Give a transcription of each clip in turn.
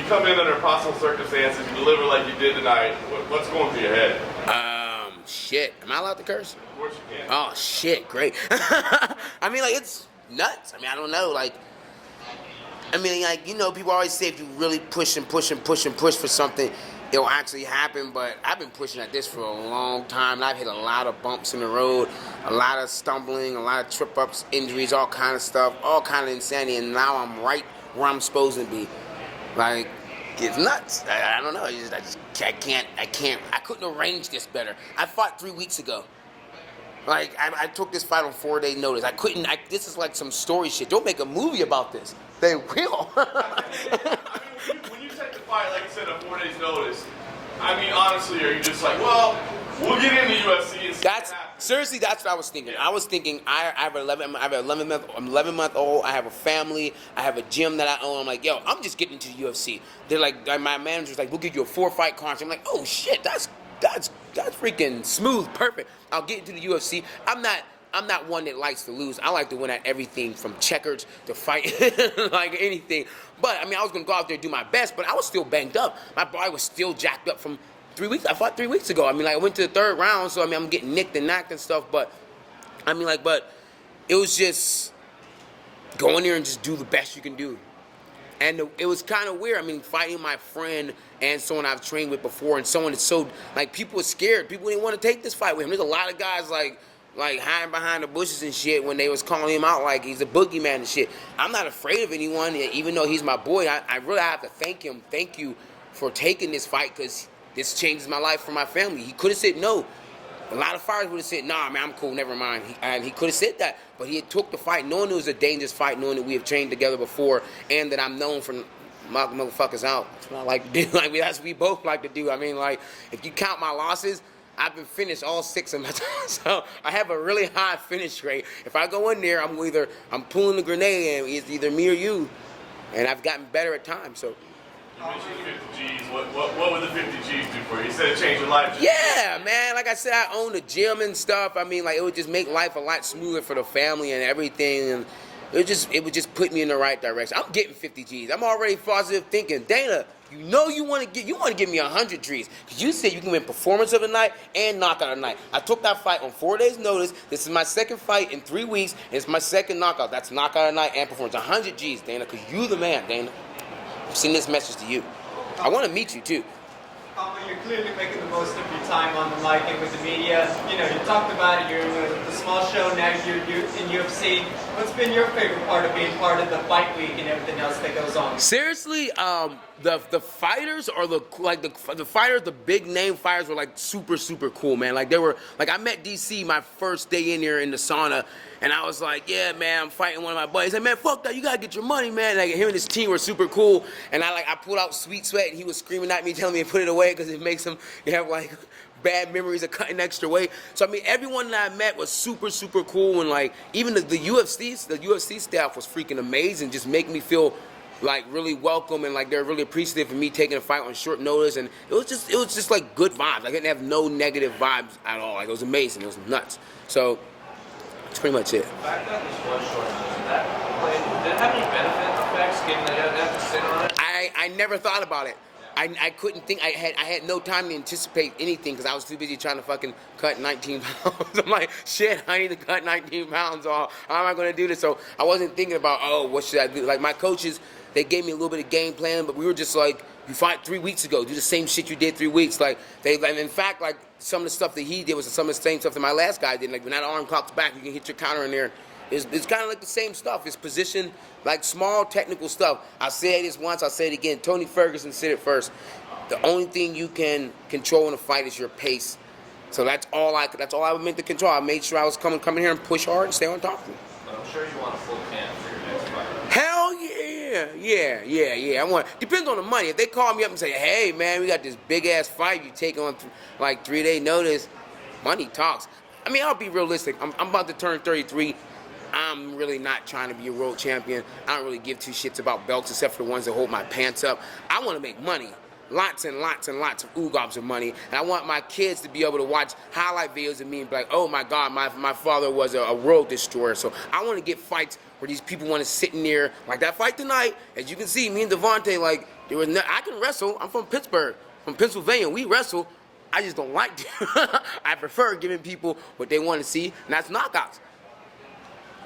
come in under possible circumstances, you deliver like you did tonight, what's going through your head? Shit. Am I allowed to curse? Of course you can. Oh, shit. Great. I mean, like, it's nuts. I mean, I don't know. Like, I mean, like, you know, people always say if you really push and push and push and push for something, it'll actually happen. But I've been pushing at this for a long time, and I've hit a lot of bumps in the road, a lot of stumbling, a lot of trip-ups, injuries, all kind of stuff, all kind of insanity, and now I'm right where I'm supposed to be. Like, it's nuts. I don't know. I couldn't arrange this better. I fought 3 weeks ago. Like, I took this fight on 4-day notice. This is like some story shit. Don't make a movie about this. They will. I mean, when you take the fight, like you said, on 4 days notice, I mean, honestly, are you just like, well, we'll get into UFC and see what happens? Seriously, that's what I was thinking. I was thinking, I have an 11-month-old. I have a family. I have a gym that I own. I'm like, yo, I'm just getting into the UFC. They're like, my manager's like, we'll give you a 4-fight contract. I'm like, oh shit, that's freaking smooth, perfect. I'll get into the UFC. I'm not one that likes to lose. I like to win at everything from checkers to fight, like anything. But I mean, I was gonna go out there and do my best, but I was still banged up. My body was still jacked up from 3 weeks. I fought 3 weeks ago. I mean, like, I went to the 3rd round, so I mean, I'm getting nicked and knocked and stuff. But I mean, like, but it was just go in there and just do the best you can do. And it was kind of weird. I mean, fighting my friend and someone I've trained with before, and someone that's so, like, people were scared. People didn't want to take this fight with him. There's a lot of guys like hiding behind the bushes and shit when they was calling him out like he's a boogeyman and shit. I'm not afraid of anyone, even though he's my boy. I really have to thank him. Thank you for taking this fight, because this changes my life for my family. He could have said no. A lot of fighters would have said, nah, man, I'm cool, never mind. He could have said that, but he had took the fight knowing it was a dangerous fight, knowing that we have trained together before, and that I'm known for knocking motherfuckers out. That's what I like to do. Like, that's what we both like to do. I mean, like, if you count my losses, I've been finished all 6 of my times. So I have a really high finish rate. If I go in there, I'm pulling the grenade, and it's either me or you. And I've gotten better at times, so. You mentioned 50 G's. What would the 50 G's do for you? You said it changed your life. Yeah, man. Like I said, I own a gym and stuff. I mean, like, it would just make life a lot smoother for the family and everything. And it would just put me in the right direction. I'm getting 50 G's. I'm already positive thinking. Dana, you know you want to give me 100 G's. Because you said you can win performance of the night and knockout of the night. I took that fight on 4 days notice. This is my 2nd fight in 3 weeks. And it's my 2nd knockout. That's knockout of the night and performance. 100 G's, Dana, because you the man, Dana. I'm sending this message to you. I want to meet you, too. Khama, you're clearly making the most of your time on the mic and with the media. You know, you talked about it, you're in the small show, now you're in UFC. What's been your favorite part of being part of the fight week and everything else that goes on? Seriously, the fighters are the fighters, the big name fighters were like super cool, man. Like, they were like, I met DC my first day in here in the sauna, and I was like, yeah, man, I'm fighting one of my buddies. He said, man, fuck that, you gotta get your money, man. Like, him and his team were super cool, and I pulled out Sweet Sweat, and he was screaming at me, telling me to put it away because it makes him have like bad memories of cutting extra weight. So I mean, everyone that I met was super cool, and like even the UFC staff was freaking amazing, just making me feel like really welcome, and like they're really appreciative of me taking a fight on short notice, and it was just like good vibes. I didn't have no negative vibes at all. Like, it was amazing. It was nuts. So that's pretty much it. The fact that this was short notice, did it have any benefit effects given that you had to have to sit on it? I never thought about it. I couldn't think. I had no time to anticipate anything because I was too busy trying to fucking cut 19 pounds. I'm like, shit, I need to cut 19 pounds off. How am I going to do this? So I wasn't thinking about, oh, what should I do? Like, my coaches, they gave me a little bit of game plan, but we were just like, you fought 3 weeks ago. Do the same shit you did 3 weeks. Like, and in fact, like, some of the stuff that he did was some of the same stuff that my last guy did. Like, when that arm cocks back, you can hit your counter in there. It's kind of like the same stuff. It's position, like small technical stuff. I said this once, I'll say it again. Tony Ferguson said it first. The only thing you can control in a fight is your pace. So that's all I meant to control. I made sure I was coming here and push hard and stay on top of him. But I'm sure you want a full camp for your next fight. Hell yeah. I want. Depends on the money. If they call me up and say, hey man, we got this big ass fight you take on like 3-day notice, money talks. I mean, I'll be realistic. I'm about to turn 33. I'm really not trying to be a world champion. I don't really give two shits about belts except for the ones that hold my pants up. I want to make money. Lots and lots and lots of oogobs of money. And I want my kids to be able to watch highlight videos of me and be like, oh my God, my father was a world destroyer. So I want to get fights where these people want to sit in there. Like that fight tonight, as you can see, me and Devontae, like, There was no, I can wrestle. I'm from Pittsburgh, from Pennsylvania. We wrestle. I just don't like to. I prefer giving people what they want to see, and that's knockouts.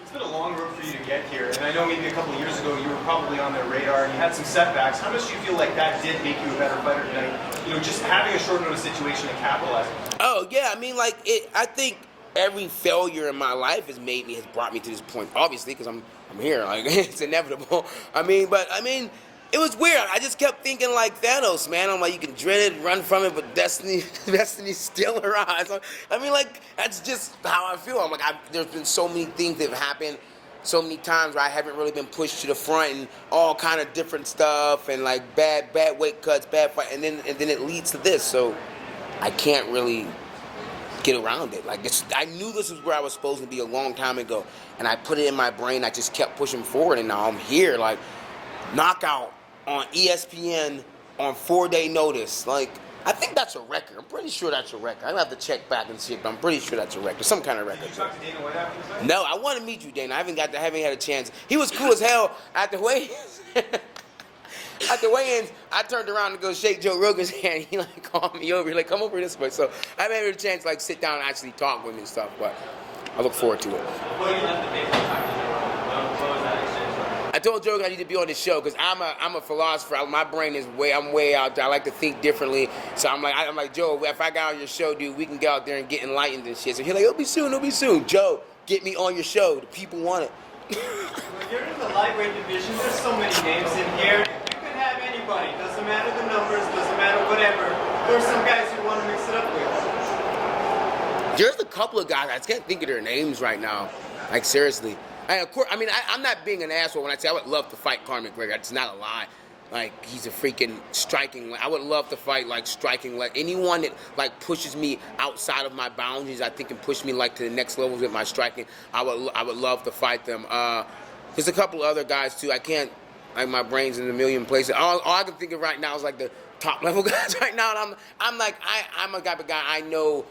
It's been a long road for you to get here, and I know maybe a couple of years ago you were probably on their radar and you had some setbacks. How much do you feel like that did make you a better fighter tonight? You know, just having a short notice situation to capitalize on? Oh yeah, I mean, like I think every failure in my life has brought me to this point. Obviously, because I'm here. Like it's inevitable. I mean, it was weird. I just kept thinking like Thanos, man. I'm like, you can dread it, run from it, but destiny still arrives. I mean, like, that's just how I feel. I'm like, there's been so many things that have happened, so many times where I haven't really been pushed to the front and all kind of different stuff and like bad weight cuts, bad fight, and then it leads to this. So I can't really get around it. Like I knew this was where I was supposed to be a long time ago, and I put it in my brain. I just kept pushing forward, and now I'm here. Like knockout on ESPN on 4-day notice. Like, I think that's a record. I'm pretty sure that's a record. I have to check back and see it, but I'm pretty sure that's a record. Some kind of record. Did you talk to Dana White after the fight? No, I want to meet you, Dana. I haven't had a chance. He was cool as hell at the weigh-ins. At the weigh-ins, I turned around to go shake Joe Rogan's hand. He like called me over. He like, come over this way. So I haven't had a chance to like sit down and actually talk with him and stuff, but I look forward to it. Before you left the baseball talk, what was that exchange like? I told Joe I need to be on this show because I'm a philosopher. My brain is I'm way out there. I like to think differently. So I'm like Joe, if I got on your show, dude, we can get out there and get enlightened and shit. So he's like, it'll be soon. Joe, get me on your show. The people want it. When you're in the lightweight division, there's so many names in here. You could have anybody. Doesn't matter the numbers, doesn't matter whatever. There's some guys you want to mix it up with. There's a couple of guys, I can't think of their names right now. Like, seriously. And of course, I'm not being an asshole when I say I would love to fight Conor McGregor. It's not a lie. Like, he's a freaking striking. I would love to fight, like, striking. Like, anyone that, like, pushes me outside of my boundaries, I think can push me, like, to the next levels with my striking. I would love to fight them. There's a couple other guys, too. I can't, like, my brain's in a million places. All I can think of right now is, like, the top-level guys right now. And I'm like, I'm a type of guy, I know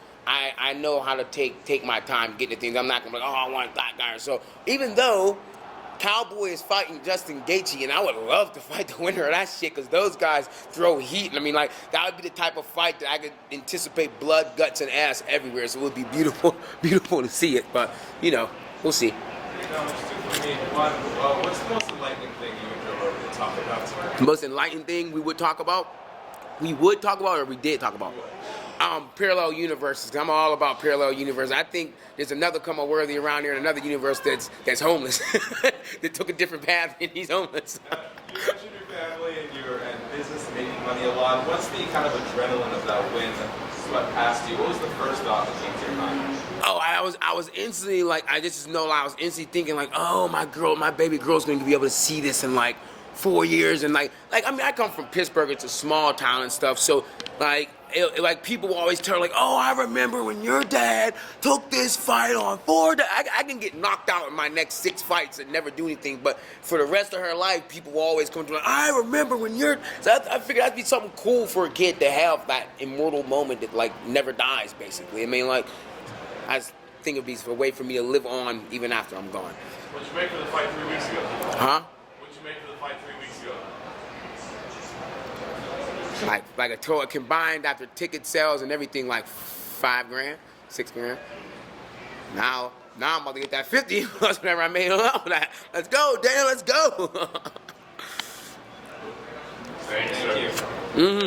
how to take my time getting to things. I'm not gonna be like, oh, I want that guy. So even though Cowboy is fighting Justin Gaethje, and I would love to fight the winner of that shit, because those guys throw heat. And I mean, like, that would be the type of fight that I could anticipate blood, guts, and ass everywhere. So it would be beautiful to see it. But you know, we'll see. What's the most enlightening thing you and Joe Rogan talk about tonight? The most enlightening thing we would talk about, or we did talk about. Parallel universes. I'm all about parallel universes. I think there's another Khama Worthy around here in another universe that's homeless. That took a different path and he's homeless. You mentioned your family and business and making money a lot. What's the kind of adrenaline of that win that swept past you? What was the first thought that came to your mind? Oh, I was instantly like, I just know I was instantly thinking like, oh, my baby girl's going to be able to see this in like 4 years. And like I mean, I come from Pittsburgh. It's a small town and stuff. So like people will always tell like, oh, I remember when your dad took this fight on 4 days. I can get knocked out in my next 6 fights and never do anything. But for the rest of her life, people will always come to like, I remember when you're. So I figured that'd be something cool for a kid to have, that immortal moment that like never dies, basically. I mean, like, I just think it'd be a way for me to live on even after I'm gone. What'd you make for the fight 3 weeks ago? Huh? What'd you make for the fight 3 weeks ago? Like a total combined after ticket sales and everything, like $5 grand, $6 grand. Now I'm about to get that 50 plus whatever I made on that. Let's go, Dan, let's go. Thank you. Mm-hmm.